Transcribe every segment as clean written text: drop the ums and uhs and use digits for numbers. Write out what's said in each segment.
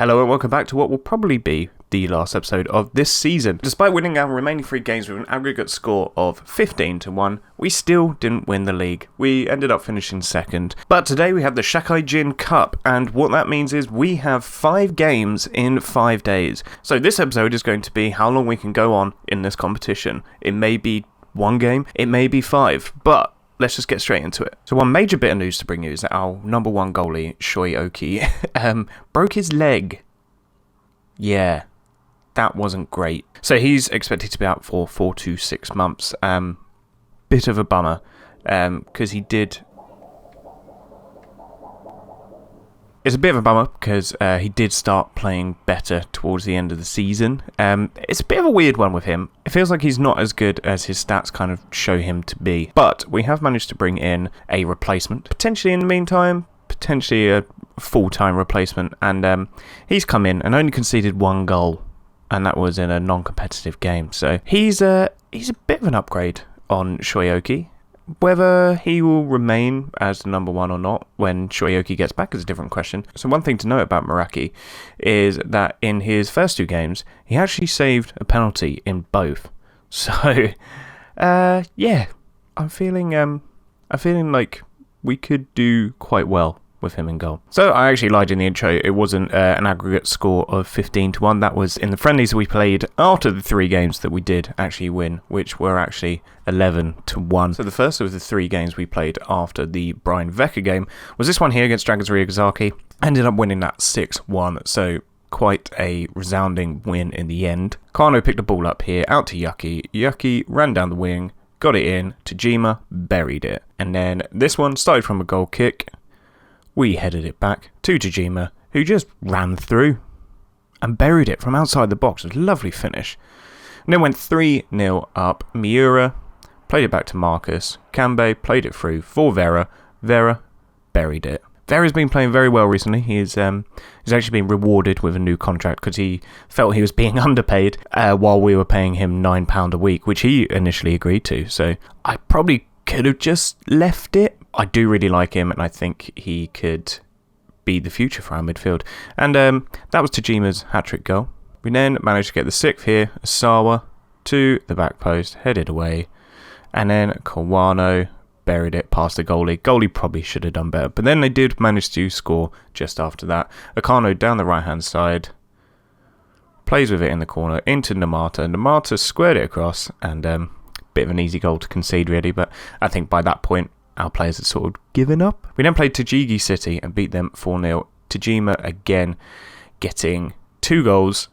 Hello and welcome back to what will probably be the last episode of this season. Despite winning our remaining 3 games with an aggregate score of 15-1, we still didn't win the league. We ended up finishing second. But today we have the Shakai Jin Cup, and what that means is we have 5 games in 5 days. So this episode is going to be how long we can go on in this competition. It may be 1 game, it may be 5, but let's just get straight into it. So one major bit of news to bring you is that our number 1 goalie, Shoi Oki, broke his leg. Yeah, that wasn't great. So he's expected to be out for 4 to 6 months. Bit of a bummer, because he did... It's a bit of a bummer because he did start playing better towards the end of the season. It's a bit of a weird one with him. It feels like he's not as good as his stats kind of show him to be. But we have managed to bring in a replacement. Potentially in the meantime, potentially a full-time replacement. And he's come in and only conceded 1 goal. And that was in a non-competitive game. So he's a bit of an upgrade on Shoi Oki. Whether he will remain as the number 1 or not when Shoi Oki gets back is a different question. So one thing to note about Meraki is that in his first 2 games, he actually saved a penalty in both. So, yeah, I'm feeling like we could do quite well with him in goal. So I actually lied in the intro. It wasn't an aggregate score of 15-1. That was in the friendlies we played after the 3 games that we did actually win, which were actually 11-1. So the first of the 3 games we played after the Brian Vecker game was this one here against Dragons Ryugasaki. Ended up winning that 6-1. So quite a resounding win in the end. Kano picked the ball up here, out to Yuki. Yuki ran down the wing, got it in. Tajima buried it. And then this one started from a goal kick. We headed it back to Tajima, who just ran through and buried it from outside the box. It was a lovely finish. And then went 3-0 up. Miura played it back to Marcus. Kambe played it through for Vera. Vera buried it. Vera's been playing very well recently. He's actually been rewarded with a new contract because he felt he was being underpaid while we were paying him £9 a week, which he initially agreed to. So I probably could have just left it. I do really like him, and I think he could be the future for our midfield. And that was Tajima's hat-trick goal. We then managed to get the 6th here, Asawa, to the back post, headed away. And then Kawano buried it past the goalie. Goalie probably should have done better, but then they did manage to score just after that. Akano down the right-hand side, plays with it in the corner, into Namata. Namata squared it across, and bit of an easy goal to concede, really, but I think by that point, our players had sort of given up. We then played Tajigi City and beat them 4-0. Tajima again getting 2 goals,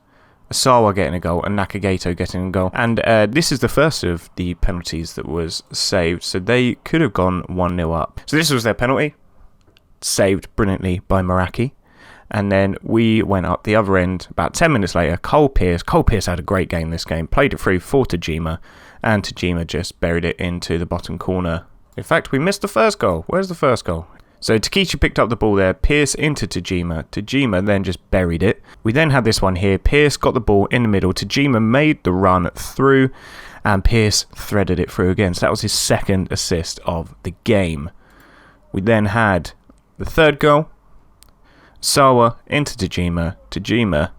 Asawa getting a goal, and Nakagato getting a goal. And this is the first of the penalties that was saved, so they could have gone 1-0 up. So this was their penalty, saved brilliantly by Meraki. And then we went up the other end about 10 minutes later. Cole Pierce had a great game this game, played it through for Tajima, and Tajima just buried it into the bottom corner. In fact, we missed the first goal. Where's the first goal? So Takichi picked up the ball there, Pierce into Tajima. Tajima then just buried it. We then had this one here. Pierce got the ball in the middle. Tajima made the run through, and Pierce threaded it through again. So that was his 2nd assist of the game. We then had the 3rd goal. Asawa into Tajima. Tajima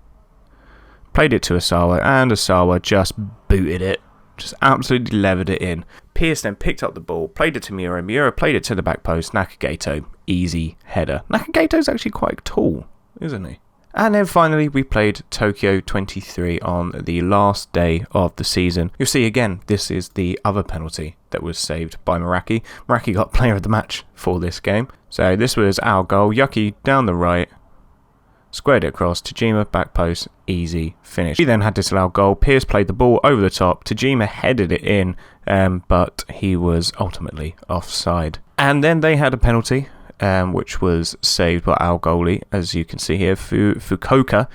played it to Asawa, and Asawa just booted it. Just absolutely levered it in. Pierce then picked up the ball, played it to Miura. Miura played it to the back post. Nakagato, easy header. Nakagato's actually quite tall, isn't he? And then finally, we played Tokyo 23 on the last day of the season. You'll see again, this is the other penalty that was saved by Meraki. Meraki got player of the match for this game. So this was our goal. Yuki down the right. Squared it across, Tajima back post, easy finish. We then had disallowed goal. Pierce played the ball over the top. Tajima headed it in, but he was ultimately offside. And then they had a penalty, which was saved by our goalie, as you can see here, Fukuoka,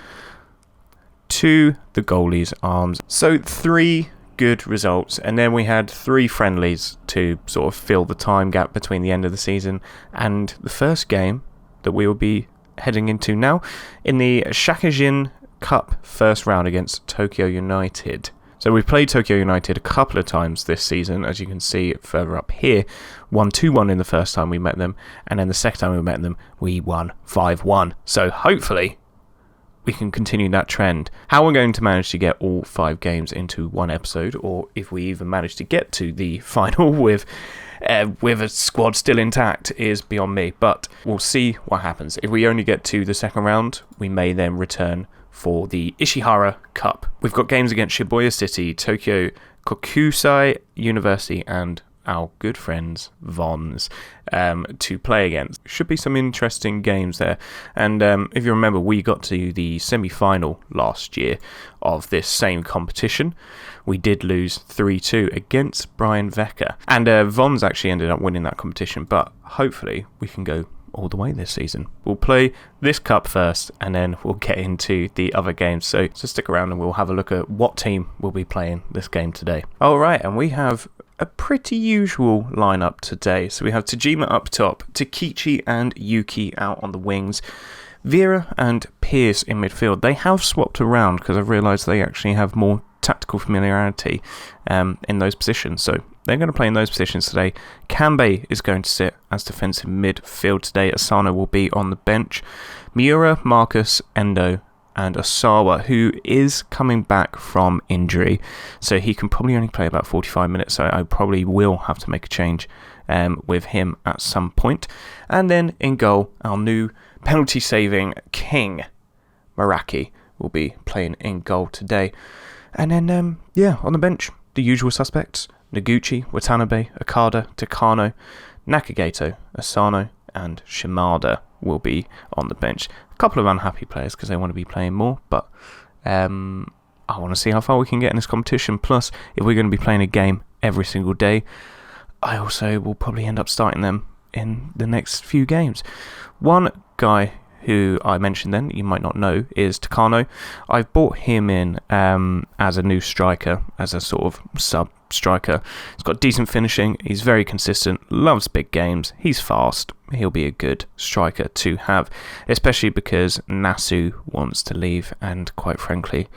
to the goalie's arms. So 3 good results, and then we had 3 friendlies to sort of fill the time gap between the end of the season and the first game that we will be heading into now in the Shakajin Cup first round against Tokyo United. So we've played Tokyo United a couple of times this season, as you can see further up here. Won 2-1 in the first time we met them, and then the second time we met them, we won 5-1. So hopefully we can continue that trend. How we're going to manage to get all 5 games into one episode, or if we even manage to get to the final with a squad still intact, is beyond me. But we'll see what happens. If we only get to the second round, we may then return for the Ishihara Cup. We've got games against Shibuya City, Tokyo Kokusai University, and our good friends Vons to play against. Should be some interesting games there. And if you remember, we got to the semi-final last year of this same competition. We did lose 3-2 against Brian Vecker. And Vons actually ended up winning that competition, but hopefully we can go all the way this season. We'll play this cup first, and then we'll get into the other games. So stick around and we'll have a look at what team will be playing this game today. Alright, and we have a pretty usual lineup today. So we have Tajima up top, Takichi and Yuki out on the wings, Vera and Pierce in midfield. They have swapped around because I've realised they actually have more tactical familiarity in those positions. So they're going to play in those positions today. Kanbei is going to sit as defensive midfield today. Asano will be on the bench. Miura, Marcus, Endo, and Osawa, who is coming back from injury, so he can probably only play about 45 minutes, so I probably will have to make a change with him at some point. And then in goal, our new penalty-saving king, Meraki, will be playing in goal today. And then, on the bench, the usual suspects: Noguchi, Watanabe, Okada, Takano, Nakagato, Asano, and Shimada will be on the bench. A couple of unhappy players because they want to be playing more, but I want to see how far we can get in this competition. Plus, if we're going to be playing a game every single day, I also will probably end up starting them in the next few games. One guy who I mentioned then, you might not know, is Takano. I've brought him in as a new striker, as a sort of sub-striker. He's got decent finishing, he's very consistent, loves big games, he's fast. He'll be a good striker to have, especially because Nasu wants to leave, and quite frankly,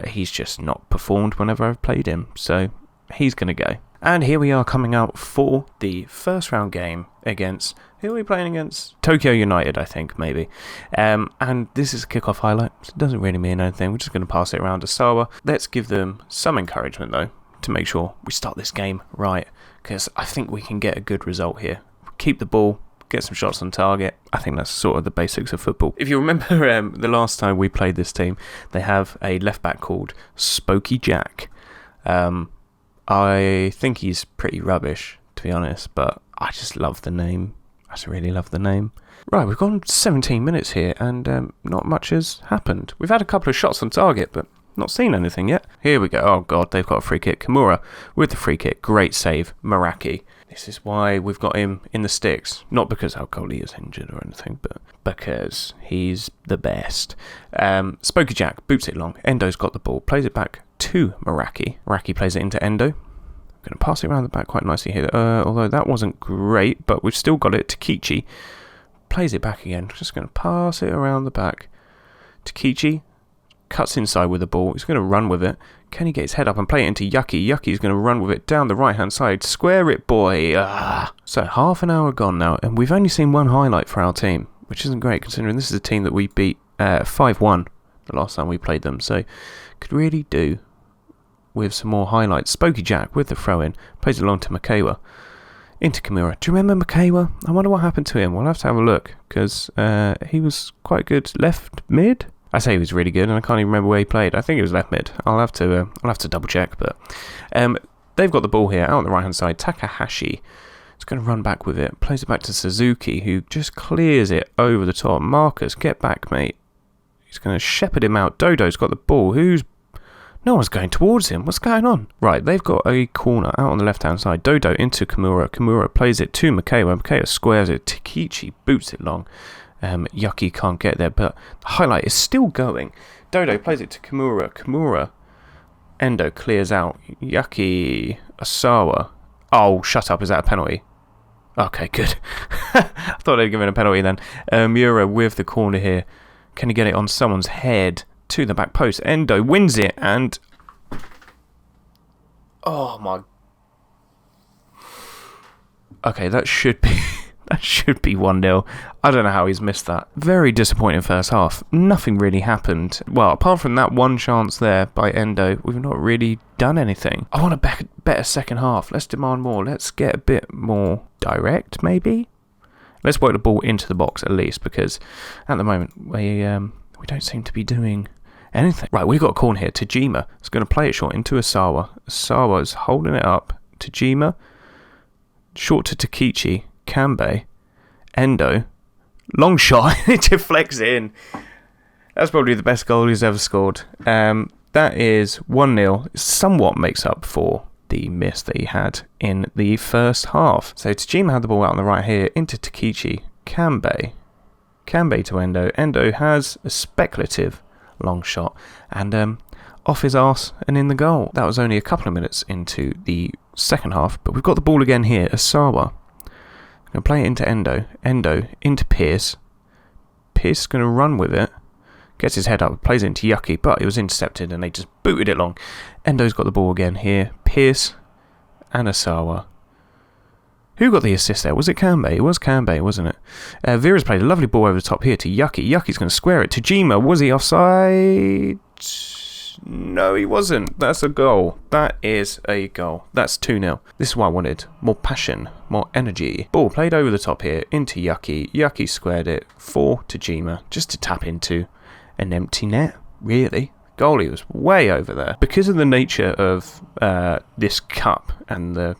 he's just not performed whenever I've played him, so he's going to go. And here we are coming out for the first round game against, who are we playing against? Tokyo United, I think, maybe. And this is a kickoff highlight. It doesn't really mean anything. We're just going to pass it around to Sawa. Let's give them some encouragement, though, to make sure we start this game right, because I think we can get a good result here. Keep the ball, get some shots on target. I think that's sort of the basics of football. If you remember the last time we played this team, they have a left-back called Spokey Jack. I think he's pretty rubbish, to be honest, but I just love the name. I just really love the name. Right, we've gone 17 minutes here, and not much has happened. We've had a couple of shots on target, but not seen anything yet. Here we go. Oh, God, they've got a free kick. Kimura with the free kick. Great save. Meraki. This is why we've got him in the sticks. Not because our goalie is injured or anything, but because he's the best. Spokey Jack boots it long. Endo's got the ball. Plays it back to Meraki. Meraki plays it into Endo. I'm going to pass it around the back quite nicely here. Although that wasn't great, but we've still got it. Takichi plays it back again. Just going to pass it around the back. Takichi cuts inside with the ball. He's going to run with it. Can he get his head up and play it into Yuki? Yuki's going to run with it down the right-hand side. Square it, boy. So half an hour gone now, and we've only seen one highlight for our team, which isn't great considering this is a team that we beat 5-1 the last time we played them. So could really do with some more highlights. Spokey Jack with the throw-in. Plays it along to Makewa. Into Kimura. Do you remember Makewa? I wonder what happened to him. We'll have to have a look, because he was quite good left mid. I say he was really good, and I can't even remember where he played. I think it was left mid. I'll have to double check. But they've got the ball here out on the right hand side. Takahashi is going to run back with it. Plays it back to Suzuki, who just clears it over the top. Marcus, get back, mate. He's going to shepherd him out. Dodo's got the ball. No one's going towards him. What's going on? Right, they've got a corner out on the left-hand side. Dodo into Kimura. Kimura plays it to Makewa. Makewa squares it. Takichi boots it long. Yuki can't get there, but the highlight is still going. Dodo plays it to Kimura. Kimura. Endo clears out. Yuki. Osawa. Oh, shut up. Is that a penalty? Okay, good. I thought they'd given a penalty then. Miura with the corner here. Can he get it on someone's head? To the back post. Endo wins it, and oh my. Okay, that should be That should be 1-0. I don't know how he's missed that. Very disappointing first half. Nothing really happened. Well, apart from that one chance there by Endo, we've not really done anything. I want a better second half. Let's demand more. Let's get a bit more direct, maybe? Let's work the ball into the box at least, because at the moment we don't seem to be doing anything. Right, we've got a corner here. Tajima is going to play it short into Asawa. Asawa's holding it up. Tajima, short to Takichi. Kambe, Endo, long shot, it deflects in. That's probably the best goal he's ever scored. That is 1-0. It somewhat makes up for the miss that he had in the first half. So Tajima had the ball out on the right here into Takichi. Kambe to Endo. Endo has a speculative long shot and off his arse and in the goal. That was only a couple of minutes into the second half, but we've got the ball again here. Asawa. Going to play it into Endo. Endo into Pierce. Pierce is going to run with it. Gets his head up. Plays it into Yucky, but it was intercepted and they just booted it long. Endo's got the ball again here. Pierce and Asawa. Who got the assist there? Was it Kambe? It was Kambe, wasn't it? Vera's played a lovely ball over the top here to Yucky. Yucky's going to square it. Tajima, was he offside? No, he wasn't. That's a goal. That is a goal. That's 2-0. This is what I wanted. More passion, more energy. Ball played over the top here into Yucky. Yucky squared it for Tajima just to tap into an empty net. Really? Goalie was way over there. Because of the nature of this cup and the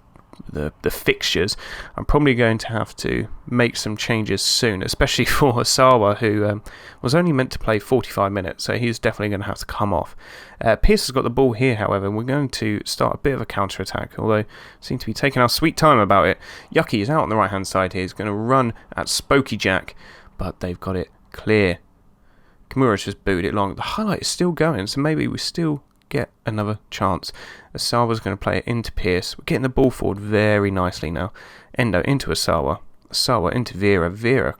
fixtures, I'm probably going to have to make some changes soon, especially for Asawa, who was only meant to play 45 minutes, so he's definitely going to have to come off. Pierce has got the ball here, however, and we're going to start a bit of a counter-attack, although seem to be taking our sweet time about it. Yucky is out on the right-hand side here. He's going to run at Spokey Jack, but they've got it clear. Kimura's just booted it long. The highlight is still going, so maybe we still get another chance. Asawa's going to play it into Pierce. We're getting the ball forward very nicely now. Endo into Asawa. Asawa into Vera. Vera,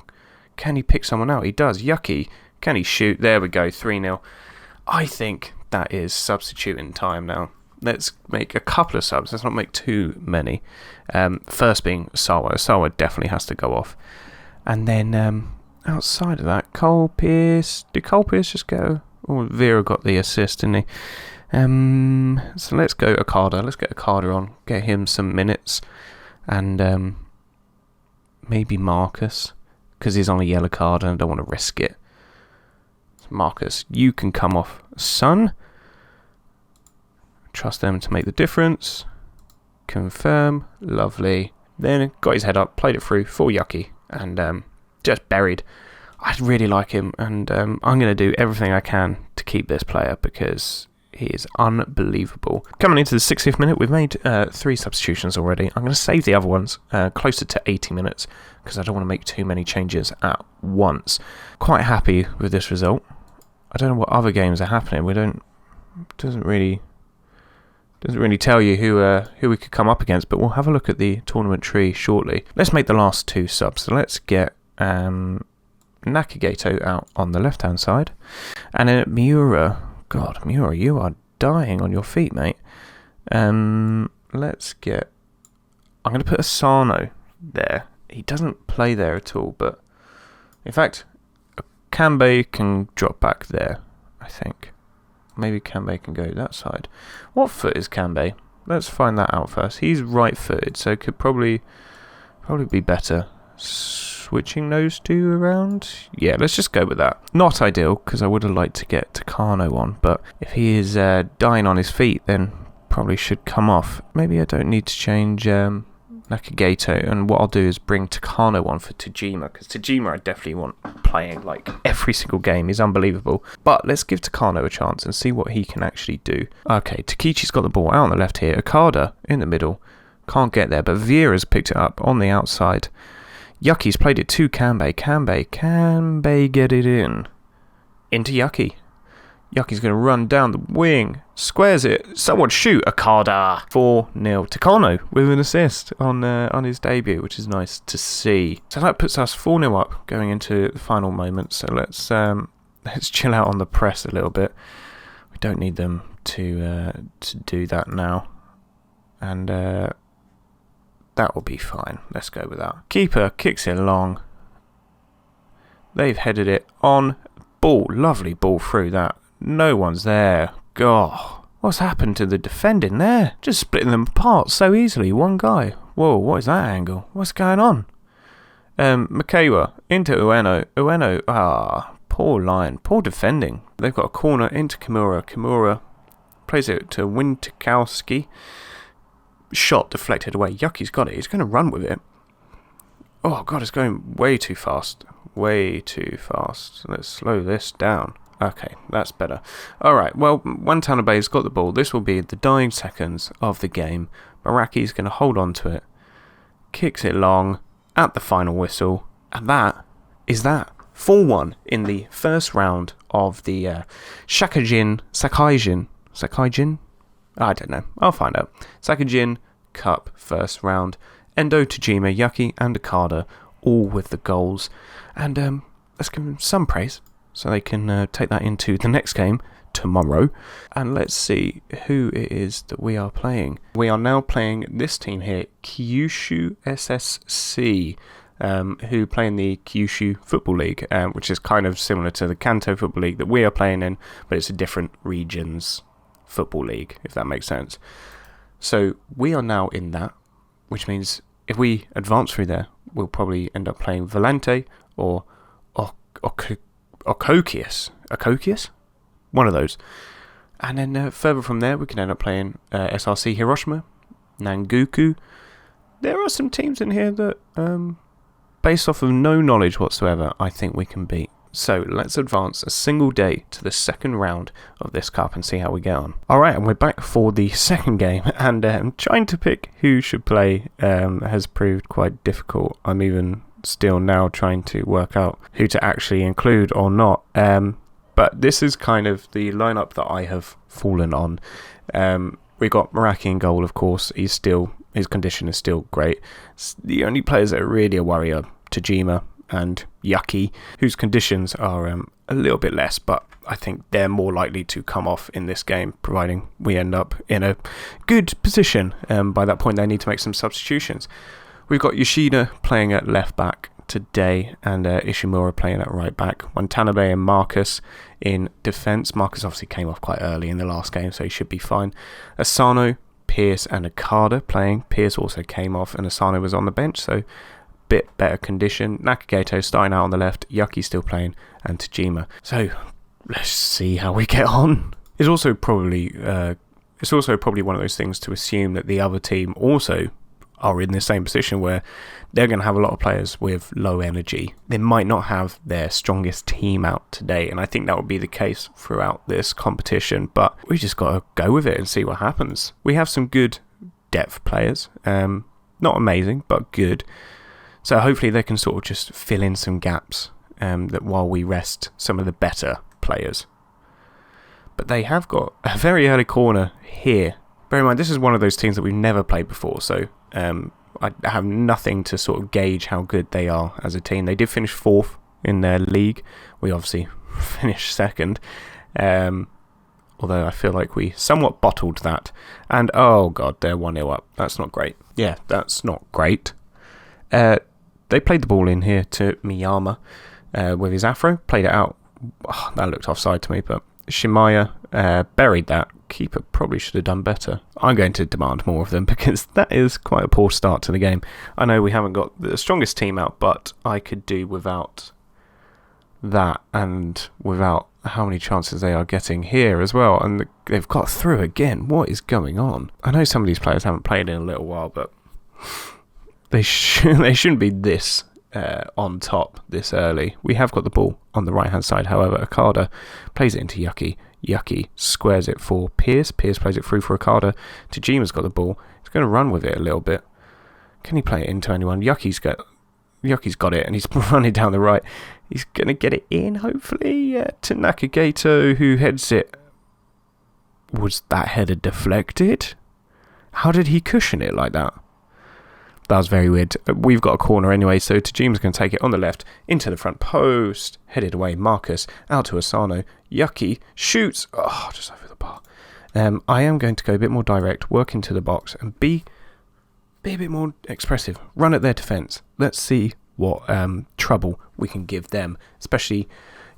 can he pick someone out? He does. Yucky, can he shoot? There we go, 3-0. I think that is substituting time now. Let's make a couple of subs. Let's not make too many. First being Asawa. Asawa definitely has to go off. And then outside of that, Cole Pierce. Did Cole Pierce just go? Oh, Vera got the assist, didn't he? So let's go Okada. Let's get Okada on. Get him some minutes. And maybe Marcus. Because he's on a yellow card and I don't want to risk it. So Marcus, you can come off, son. Trust them to make the difference. Confirm. Lovely. Then got his head up. Played it through for Yucky. And just buried. I really like him, and I'm going to do everything I can to keep this player because he is unbelievable. Coming into the 60th minute, we've made 3 substitutions already. I'm going to save the other ones closer to 80 minutes because I don't want to make too many changes at once. Quite happy with this result. I don't know what other games are happening. Doesn't really tell you who we could come up against, but we'll have a look at the tournament tree shortly. Let's make the last 2 subs. So let's get Nakagato out on the left-hand side. And then Miura. God, Miura, you are dying on your feet, mate. Let's get... I'm going to put Asano there. He doesn't play there at all, but... In fact, Kambe can drop back there, I think. Maybe Kambe can go that side. What foot is Kambe? Let's find that out first. He's right-footed, so could probably be better switching those 2 around. Yeah, let's just go with that. Not ideal, because I would have liked to get Takano on, but if he is dying on his feet, then probably should come off. Maybe I don't need to change Nakagato, and what I'll do is bring Takano on for Tajima, because Tajima I definitely want playing like every single game. He's unbelievable. But let's give Takano a chance and see what he can actually do. Okay, Takichi's got the ball out on the left here. Okada in the middle. Can't get there, but Vieira's picked it up on the outside. Yucky's played it to Kambe. Kambe get it in. Into Yucky. Yucky's going to run down the wing. Squares it. Someone shoot. Okada. 4-0. Takano with an assist on his debut, which is nice to see. So that puts us 4-0 up going into the final moments. So let's chill out on the press a little bit. We don't need them to do that now. And That will be fine. Let's go with that. Keeper kicks it along. They've headed it on. Ball. Lovely ball through that. No one's there. God. What's happened to the defending there? Just splitting them apart so easily. One guy. Whoa, what is that angle? What's going on? Makawa into Ueno. Ueno. Poor line. Poor defending. They've got a corner into Kimura. Kimura plays it to Wintikowski. Shot deflected away. Yucky's got it. He's going to run with it. Oh, God, it's going way too fast. Way too fast. Let's slow this down. Okay, that's better. Alright, well, Watanabe's got the ball. This will be the dying seconds of the game. Maraki's going to hold on to it. Kicks it long at the final whistle. And that is that. 4-1 in the first round of the Saikaijin? I don't know. I'll find out. Saikaijin Cup first round. Endo, Tajima, Yucky and Okada all with the goals. And let's give them some praise so they can take that into the next game tomorrow. And let's see who it is that we are playing. We are now playing this team here, Kyushu SSC, who play in the Kyushu Football League, which is kind of similar to the Kanto Football League that we are playing in, but it's a different region's football league, if that makes sense. So we are now in that, which means if we advance through there, we'll probably end up playing Valente or Okokius. Okokius? One of those. And then further from there, we can end up playing SRC Hiroshima, Nanguku. There are some teams in here that, based off of no knowledge whatsoever, I think we can beat. So let's advance a single day to the second round of this cup and see how we get on. Alright, and we're back for the second game, and trying to pick who should play has proved quite difficult. I'm even still now trying to work out who to actually include or not. But this is kind of the lineup that I have fallen on. We got Meraki in goal, of course. His condition is still great. The only players that are really a worry are Tajima and Yucky, whose conditions are a little bit less, but I think they're more likely to come off in this game, providing we end up in a good position. By that point, they need to make some substitutions. We've got Yoshida playing at left back today, and Ishimura playing at right back. Watanabe and Marcus in defence. Marcus obviously came off quite early in the last game, so he should be fine. Asano, Pierce and Okada playing. Pierce also came off and Asano was on the bench, so bit better condition. Nakagato starting out on the left, Yucky still playing, and Tajima. So let's see how we get on. It's also probably one of those things to assume that the other team also are in the same position where they're going to have a lot of players with low energy. They might not have their strongest team out today, and I think that will be the case throughout this competition, but we just got to go with it and see what happens. We have some good depth players, not amazing, but good. So hopefully they can sort of just fill in some gaps that while we rest some of the better players. But they have got a very early corner here. Bear in mind, this is one of those teams that we've never played before, so I have nothing to sort of gauge how good they are as a team. They did finish 4th in their league. We obviously finished 2nd, although I feel like we somewhat bottled that. And oh god, they're 1-0 up. That's not great. Yeah, that's not great. They played the ball in here to Miyama with his afro. Played it out. Oh, that looked offside to me, but Shimaya buried that. Keeper probably should have done better. I'm going to demand more of them because that is quite a poor start to the game. I know we haven't got the strongest team out, but I could do without that and without how many chances they are getting here as well. And they've got through again. What is going on? I know some of these players haven't played in a little while, but they shouldn't be this on top this early. We have got the ball on the right hand side, however. Okada plays it into Yucky. Yucky squares it for Pierce. Pierce plays it through for Okada. Tajima's got the ball. He's going to run with it a little bit. Can he play it into anyone? Yucky's got it and he's running down the right. He's going to get it in, hopefully, to Nakagato, who heads it. Was that header deflected? How did he cushion it like that? That was very weird. We've got a corner anyway, so Tajima's going to take it on the left into the front post. Headed away, Marcus out to Asano. Yucky shoots. Oh, just over the bar. I am going to go a bit more direct, work into the box, and be be a bit more expressive. Run at their defence. Let's see what trouble we can give them, especially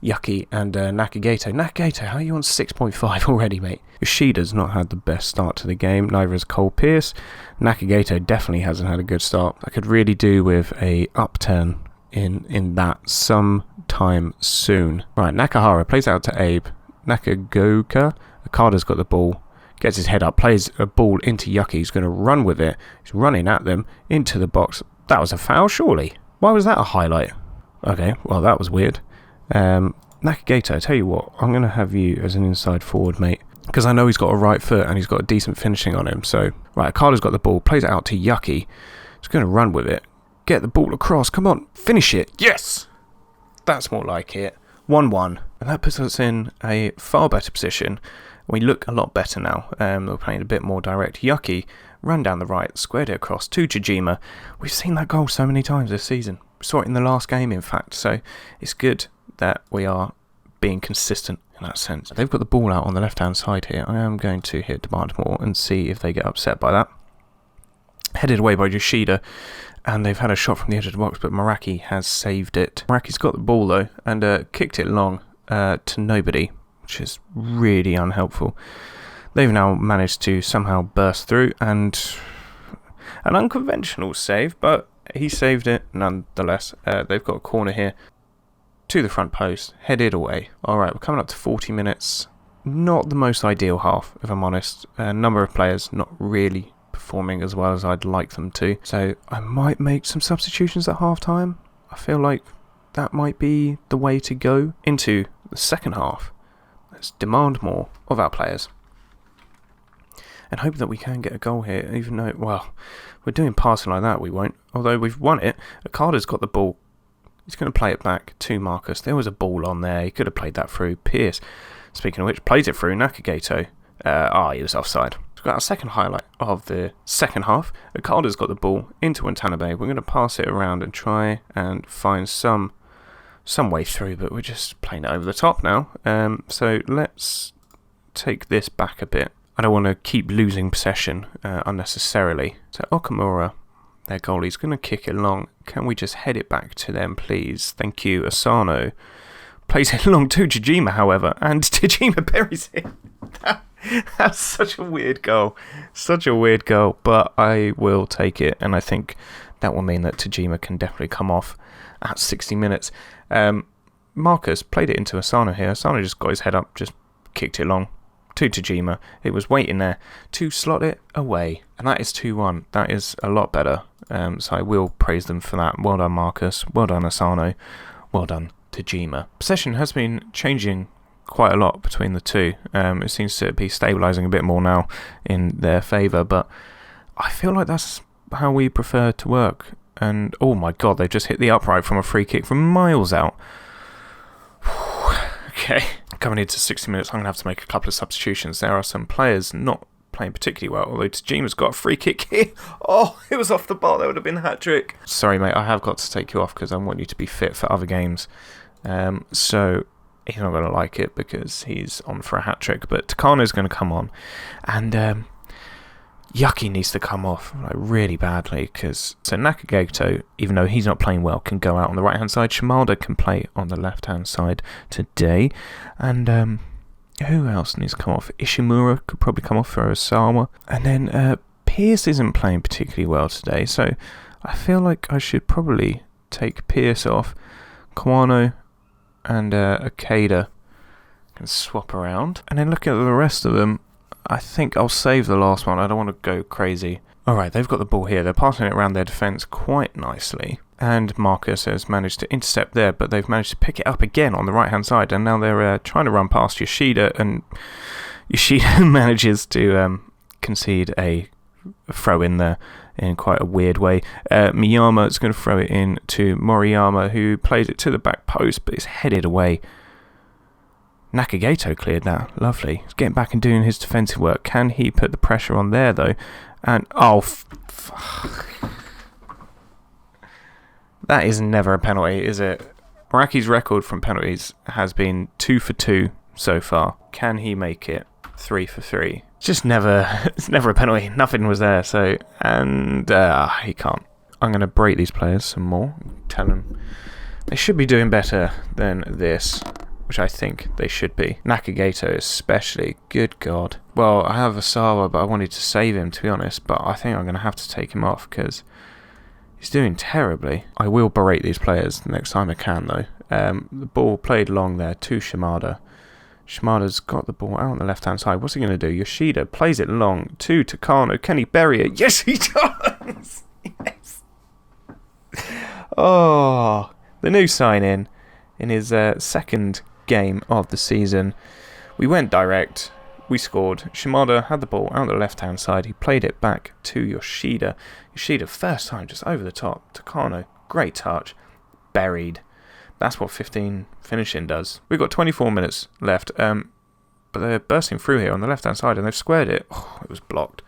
Yuki and Nakagato. Nakagato, how are you on 6.5 already, mate? Yoshida's not had the best start to the game, neither has Cole Pierce. Nakagato definitely hasn't had a good start. I could really do with a upturn in that sometime soon. Right, Nakahara plays out to Abe. Nakagoka, Okada's got the ball, gets his head up, plays a ball into Yuki. He's going to run with it. He's running at them into the box. That was a foul, surely. Why was that a highlight? Okay, well, that was weird. Nakagato, I tell you what, I'm going to have you as an inside forward, mate, because I know he's got a right foot and he's got a decent finishing on him. So, right, Okada's got the ball, plays it out to Yuki. He's going to run with it. Get the ball across. Come on, finish it. Yes! That's more like it. 1-1. And that puts us in a far better position. We look a lot better now. We're playing a bit more direct. Yuki ran down the right, squared it across to Chijima. We've seen that goal so many times this season. We saw it in the last game, in fact. So it's good that we are being consistent in that sense. They've got the ball out on the left-hand side here. I am going to hit demand more and see if they get upset by that. Headed away by Yoshida. And they've had a shot from the edge of the box, but Meraki has saved it. Meraki's got the ball, though, and kicked it long to nobody, which is really unhelpful. They've now managed to somehow burst through, and an unconventional save, but he saved it nonetheless. They've got a corner here to the front post, headed away. Alright, we're coming up to 40 minutes. Not the most ideal half, if I'm honest. A number of players not really performing as well as I'd like them to. So I might make some substitutions at half time. I feel like that might be the way to go into the second half. Let's demand more of our players. And hope that we can get a goal here, even though, well, we're doing passing like that, we won't. Although we've won it. Okada's got the ball. He's going to play it back to Marcus. There was a ball on there. He could have played that through. Pierce, speaking of which, plays it through. Nakagato. He was offside. Got our second highlight of the second half. Okada's got the ball into Watanabe. We're going to pass it around and try and find some way through, but we're just playing it over the top now. So let's take this back a bit. I don't want to keep losing possession unnecessarily. So Okamura, their goalie's going to kick it long. Can we just head it back to them, please? Thank you. Asano plays it along to Chijima, however, and Chijima buries it. That's such a weird goal. Such a weird goal, but I will take it, and I think that will mean that Chijima can definitely come off at 60 minutes. Marcus played it into Asano here. Asano just got his head up, just kicked it long to Chijima. It was waiting there to slot it away, and that is 2-1. That is a lot better, so I will praise them for that. Well done, Marcus. Well done, Asano. Well done, Chijima. Possession has been changing quite a lot between the two. It seems to be stabilising a bit more now in their favour, but I feel like that's how we prefer to work. And oh my god, they've just hit the upright from a free kick from miles out. Okay, coming into 60 minutes, I'm going to have to make a couple of substitutions. There are some players not playing particularly well, although Tajima's got a free kick here. Oh, it was off the bar, that would have been a hat-trick. Sorry mate, I have got to take you off because I want you to be fit for other games. So he's not going to like it because he's on for a hat-trick, but Takano's going to come on, and Yuki needs to come off like really badly, because so Nakagato, even though he's not playing well, can go out on the right-hand side. Shimada can play on the left-hand side today, and who else needs to come off? Ishimura could probably come off for Osawa, and then Pierce isn't playing particularly well today, so I feel like I should probably take Pierce off. Kawano and Akeda can swap around, and then look at the rest of them. I think I'll save the last one. I don't want to go crazy. Alright, they've got the ball here. They're passing it around their defence quite nicely, and Marcus has managed to intercept there, but they've managed to pick it up again on the right hand side, and now they're trying to run past Yoshida, and Yoshida manages to concede a throw in there in quite a weird way. Miyama is going to throw it in to Moriyama, who plays it to the back post, but it's headed away. Nakagato cleared that. Lovely. He's getting back and doing his defensive work. Can he put the pressure on there, though? And, that is never a penalty, is it? Meraki's record from penalties has been 2 for 2 so far. Can he make it 3 for 3? It's never a penalty. Nothing was there. So, and he can't. I'm going to break these players some more. Tell them they should be doing better than this, which I think they should be. Nakagato especially. Good God. Well, I have Asawa, but I wanted to save him, to be honest. But I think I'm going to have to take him off because he's doing terribly. I will berate these players next time I can, though. The ball played long there to Shimada. Shimada's got the ball out on the left-hand side. What's he going to do? Yoshida plays it long to Takano. Can he bury it? Yes, he does! Yes! Oh, the new sign-in his second game of the season. We went direct. We scored. Shimada had the ball out on the left-hand side. He played it back to Yoshida. Yoshida, first time, just over the top. Takano, great touch. Buried. That's what 15 finishing does. We've got 24 minutes left, but they're bursting through here on the left-hand side, and they've squared it. Oh, it was blocked.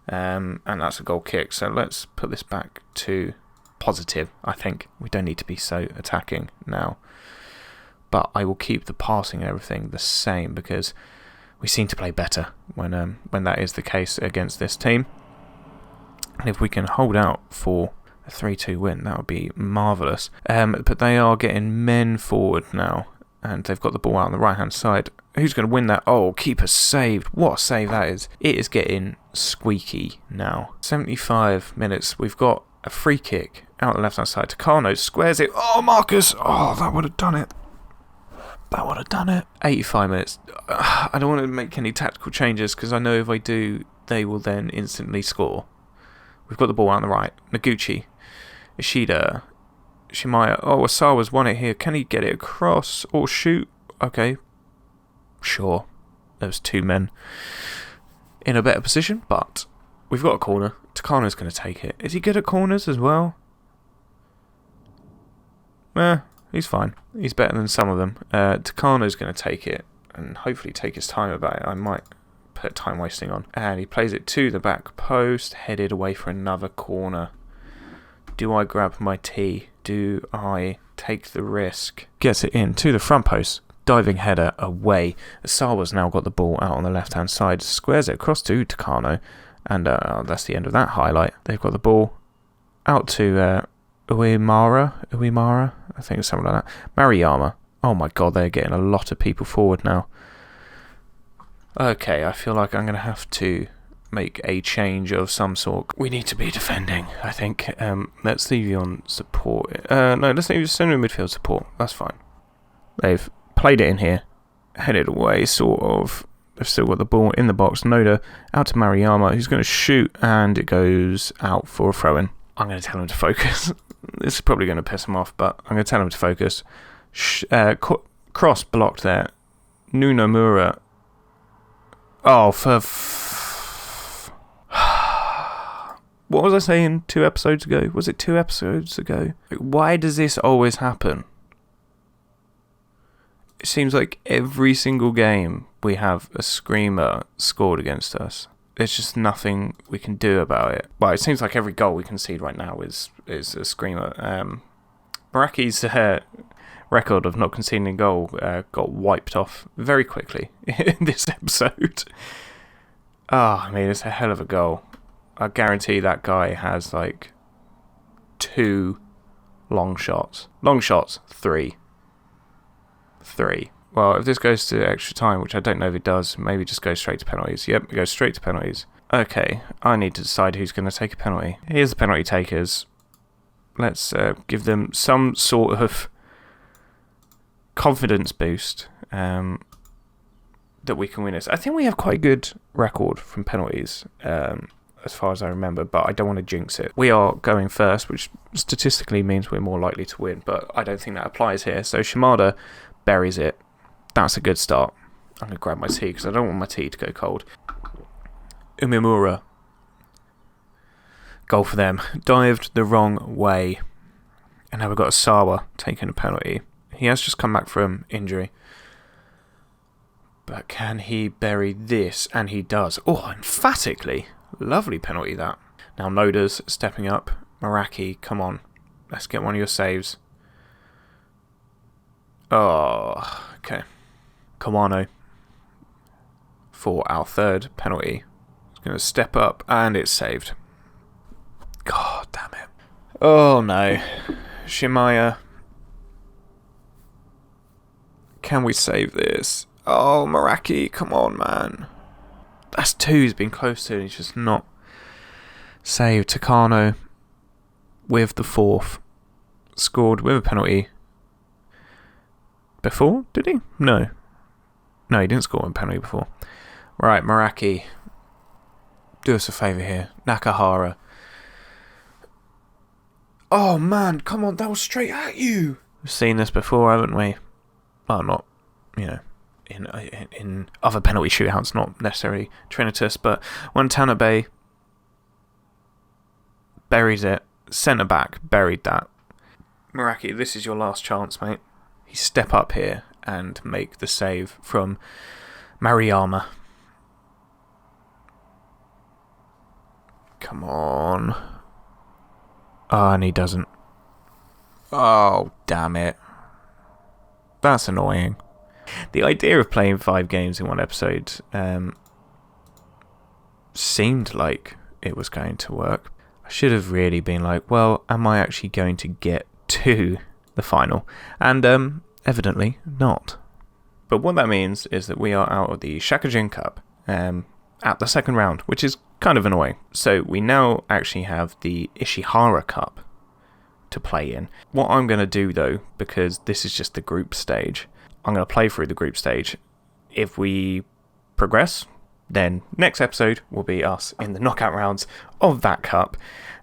And that's a goal kick. So let's put this back to positive, I think. We don't need to be so attacking now. But I will keep the passing and everything the same because we seem to play better when that is the case against this team. And if we can hold out for a 3-2 win, that would be marvellous. But they are getting men forward now, and they've got the ball out on the right-hand side. Who's going to win that? Oh, keeper saved. What a save that is. It is getting squeaky now. 75 minutes. We've got a free kick out the left-hand side. Takano squares it. Oh, Marcus. Oh, that would have done it. That would have done it. 85 minutes. I don't want to make any tactical changes because I know if I do, they will then instantly score. We've got the ball out on the right. Noguchi. Ishida. Shimaya. Oh, Asawa's won it here. Can he get it across or shoot? Okay. Sure. There was two men in a better position, but we've got a corner. Takano's going to take it. Is he good at corners as well? He's fine. He's better than some of them. Takano's going to take it and hopefully take his time about it. I might put time wasting on. And he plays it to the back post, headed away for another corner. Do I grab my tee? Do I take the risk? Gets it in to the front post. Diving header away. Asawa's now got the ball out on the left-hand side. Squares it across to Takano. And that's the end of that highlight. They've got the ball out to Uemara. I think it's something like that. Mariyama. Oh my god, they're getting a lot of people forward now. Okay, I feel like I'm going to have to make a change of some sort. We need to be defending, I think. Let's leave you on support. No, let's leave you centre midfield support. That's fine. They've played it in here. Headed away, sort of. They've still got the ball in the box. Noda out to Mariyama, who's going to shoot, and it goes out for a throw-in. I'm going to tell him to focus. This is probably going to piss him off, but I'm going to tell him to focus. Cross blocked there. Nunomura. Oh, what was I saying 2 episodes ago? Was it 2 episodes ago? Why does this always happen? It seems like every single game we have a screamer scored against us. There's just nothing we can do about it. Well, it seems like every goal we concede right now is a screamer. Maraki's record of not conceding a goal got wiped off very quickly in this episode. I mean, it's a hell of a goal. I guarantee that guy has like 2 long shots. Long shots, 3. Well, if this goes to extra time, which I don't know if it does, maybe just go straight to penalties. Yep, it goes straight to penalties. Okay, I need to decide who's going to take a penalty. Here's the penalty takers. Let's give them some sort of confidence boost that we can win this. I think we have quite a good record from penalties, as far as I remember, but I don't want to jinx it. We are going first, which statistically means we're more likely to win, but I don't think that applies here. So Shimada buries it. That's a good start. I'm going to grab my tea because I don't want my tea to go cold. Umemura. Goal for them. Dived the wrong way. And now we've got Asawa taking a penalty. He has just come back from injury. But can he bury this? And he does. Oh, emphatically. Lovely penalty that. Now Noda's stepping up. Maraki, come on. Let's get one of your saves. Oh, okay. Kawano. for our third penalty. He's going to step up, and it's saved. God damn it. Oh no. Shimaya. Can we save this? Oh, Meraki, come on, man. That's 2 he's been close to, and he's just not saved. Takano with the 4th. Scored with a penalty. Before, did he? No, he didn't score a penalty before. Right, Meraki. Do us a favour here. Nakahara. Oh, man, come on, that was straight at you. We've seen this before, haven't we? Well, not, in other penalty shootouts, not necessarily Trinitas, but when Tanabe buries it, centre back, buried that. Meraki, this is your last chance, mate. You step up here and make the save from Mariyama. Come on. Oh, and he doesn't. Oh, damn it. That's annoying. The idea of playing 5 games in one episode seemed like it was going to work. I should have really been like, well, am I actually going to get to the final? And evidently not. But what that means is that we are out of the Shakujin Cup at the second round, which is kind of annoying. So we now actually have the Ishihara Cup to play in. What I'm going to do though, because this is just the group stage, I'm going to play through the group stage. If we progress, then next episode will be us in the knockout rounds of that cup.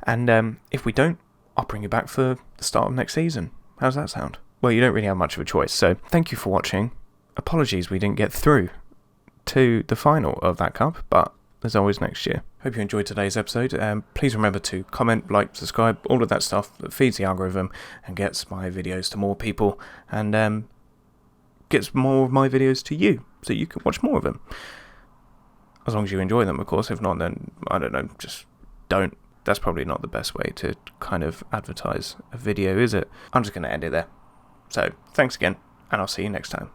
And if we don't, I'll bring you back for the start of next season. How's that sound? Well, you don't really have much of a choice, so thank you for watching. Apologies we didn't get through to the final of that cup, but there's always next year. Hope you enjoyed today's episode. Please remember to comment, like, subscribe, all of that stuff that feeds the algorithm and gets my videos to more people and gets more of my videos to you so you can watch more of them. As long as you enjoy them, of course. If not, then, I don't know, just don't. That's probably not the best way to kind of advertise a video, is it? I'm just going to end it there. So, thanks again, and I'll see you next time.